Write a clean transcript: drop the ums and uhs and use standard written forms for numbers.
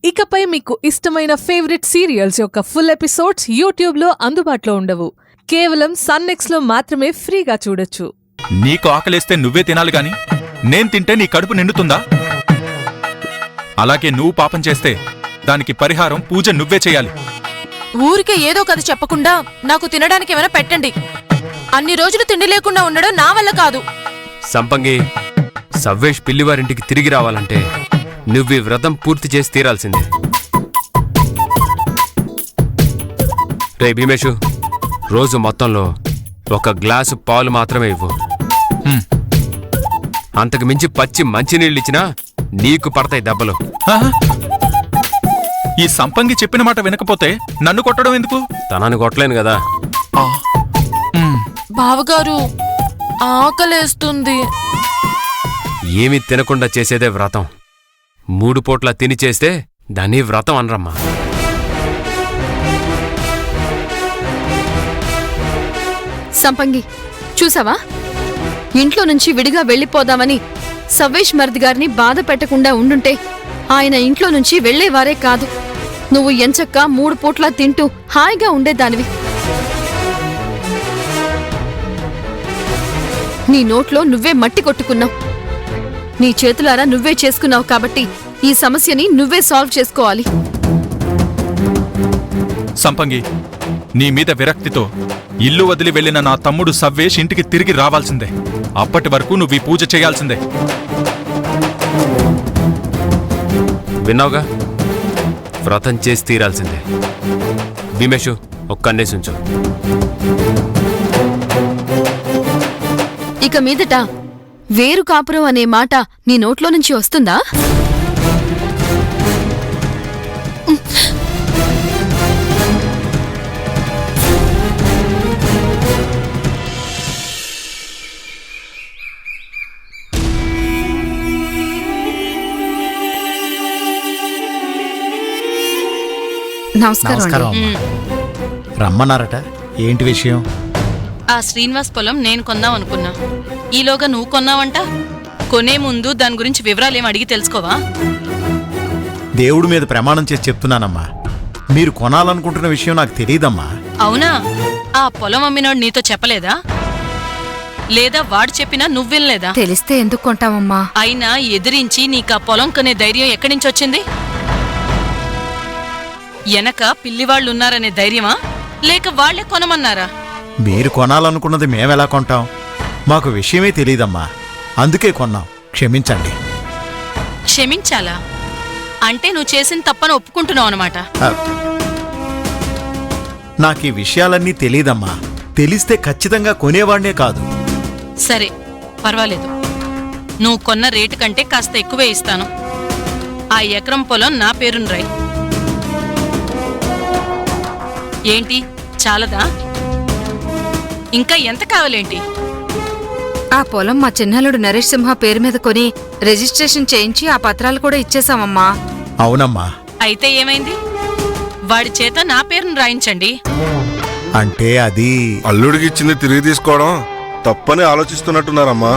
ఇకపై మీకు ఇష్టమైన ఫేవరెట్ సీరియల్స్ యొక్క ఫుల్ ఎపిసోడ్స్ యూట్యూబ్లో అందుబాటులో ఉండవు. కేవలం సన్నెక్స్లో మాత్రమే ఫ్రీగా చూడొచ్చు. నీకు ఆకలేస్తే నువ్వే తినాలి గాని నేను తింటే నీ కడుపు నిండుతుందా? అలాగే నువ్వు పాపం చేస్తే దానికి పరిహారం పూజ నువ్వే చేయాలి. ఊరికే ఏదో కథ చెప్పకుండా నాకు తినడానికి ఏమైనా పెట్టండి. అన్ని రోజులు తిండి లేకుండా ఉండడం నా వల్ల కాదు. సంపంగి, సవ్వేష్ పిల్లివారింటికి తిరిగి రావాలంటే నువ్వు ఈ వ్రతం పూర్తి చేసి తీరాల్సిందే. రే భీమేషు, రోజు మొత్తంలో 1 గ్లాసు పాలు మాత్రమే ఇవ్వు. అంతకు మించి పచ్చి మంచినీళ్ళిచ్చినా నీకు పడతాయి దెబ్బలు. ఈ సంపంగి చెప్పిన మాట వినకపోతే నన్ను కొట్టడం ఎందుకు? తనని కొట్టలేను కదా. బావగారు, ఆకలేస్తుంది. ఏమీ తినకుండా చేసేదే వ్రతం. 3 పూట్ల తిని చేస్తే దాన్ని వ్రతం అనరమ్మా. సంపంగి, చూసావా? ఇంట్లో నుంచి విడిగా వెళ్లిపోదామని సవ్వేష్ మరిది గారిని బాధ పెట్టకుండా ఉండుంటే ఆయన ఇంట్లో నుంచి వెళ్లేవారే కాదు. నువ్వు ఎంచక్కా 3 పూట్లా తింటూ హాయిగా ఉండేదానివి. నీ నోట్లో నువ్వే మట్టి కొట్టుకున్నావు. నీ చేతులారా నువ్వే చేసుకున్నావు కాబట్టి ఈ సమస్యని నువ్వే సాల్వ్ చేసుకోవాలి. సంపంగి, నీ మీద విరక్తితో ఇల్లు వదిలి వెళ్లిన నా తమ్ముడు సవ్వేష్ ఇంటికి తిరిగి రావాల్సిందే. అప్పటి వరకు నువ్వు ఈ పూజ చేయాల్సిందే. విన్నావుగా, వ్రతం చేసి తీరాల్సిందే. భీమేషు, ఒక్కన్నేసుంచు. ఇక మీదట వేరు కాపురం అనే మాట నీ నోట్లో నుంచి వస్తుందా? నమస్కారం. రమ్మన్నారట, ఏంటి విషయం? ఆ శ్రీనివాస్ పొలం నేను కొందాం అనుకున్నా. ఈలోగా నువ్వు కొన్నావంట. కొనే ముందు దాని గురించి వివరాలేం అడిగి తెలుసుకోవా? దేవుడి మీద ప్రమాణం చేసి చెప్తున్నానమ్మా, మీరు కొనాలనుకుంటున్న విషయం నాకు తెలియదమ్మా. అవునా? ఆ పొలం అమ్మినోడు నీతో చెప్పలేదా? లేదా వాడు చెప్పినా నువ్వు వినలేదా? తెలిస్తే ఎందుకు కొంటామమ్మా? అయినా ఎదిరించి నీకు ఆ పొలం కొనే ధైర్యం ఎక్కడి నుంచి వచ్చింది? వెనక పిల్లివాళ్లున్నారనే ధైర్యమా, లేక వాళ్లే కొనమన్నారా? మీరు కొనాలనుకున్నది మేమెలా కొంటాం? మాకు విషయమే తెలియదమ్మా, అందుకే కొన్నాం. క్షమించండి. క్షమించాలా? అంటే నువ్వు చేసిన తప్పని ఒప్పుకుంటున్నావు అనమాట. నాకు ఈ విషయాలన్నీ తెలీదమ్మా. తెలిస్తే ఖచ్చితంగా కొనేవాళ్నే కాదు. సరే, పర్వాలేదు. నువ్వు కొన్న రేటు కంటే కాస్త ఎక్కువే ఇస్తాను. ఆ ఎకరం పొలం నా పేరును రాయి. ఏంటి, చాలదా? ఇంకా ఎంత కావాలేంటి? ఆ పొలం మా చిన్నల్లుడు నరేష్ సింహ పేరు మీద కొని రిజిస్ట్రేషన్ చేయించి ఆ పత్రాలు కూడా ఇచ్చేశామమ్మా. అవునమ్మా. అయితే ఏమైంది? వాడి చేత నా పేరును రాయించండి. అంటే అది అల్లుడికి ఇచ్చింది తిరిగి తీసుకోవడం తప్పని ఆలోచిస్తున్నట్టున్నారమ్మా.